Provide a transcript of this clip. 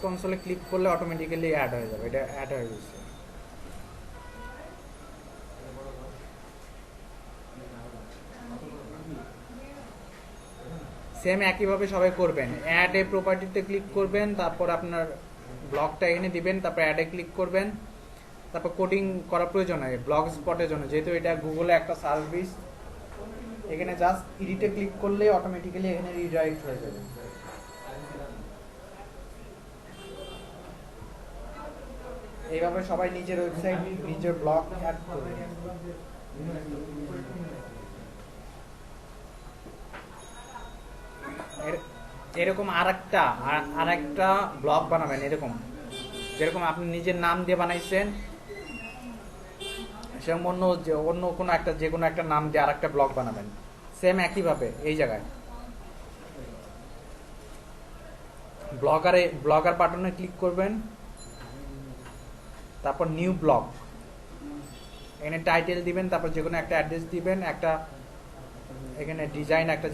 কনসোলে click করলে automatically add হয়ে যাবে, এটা অ্যাড হয়ে গেছে। সেম একইভাবে সবাই করবেন। অ্যাড এ প্রপার্টিতে ক্লিক করবেন, তারপর আপনার ব্লগটা এখানে দিবেন, তারপর অ্যাডে ক্লিক করবেন, তারপর কোডিং করা প্রয়োজন হয় ব্লগ স্পটের জন্য, যেহেতু এটা গুগলে একটা সার্ভিস। এখানে জাস্ট এডিটে ক্লিক করলে অটোমেটিক্যালি এখানে রিডাইরেক্ট হয়ে যাবে। এইভাবে সবাই নিজের ওয়েবসাইট, নিজের ব্লগ অ্যাড করবে। এরকম আরেকটা ব্লগ বানাবেন, এরকম যেরকম আপনি নিজের নাম দিয়ে বানাইছেন, সেরকম অন্য কোনো একটা, যে কোনো একটা নাম দিয়ে আরেকটা ব্লগ বানাবেন। সেম একইভাবে এই জায়গায় ব্লগার বাটনে ক্লিক করবেন, তারপর নিউ ব্লগ, এখানে টাইটেল দিবেন, তারপর যে কোনো একটা অ্যাড্রেস দিবেন, একটা এখানে ডিজাইন একটা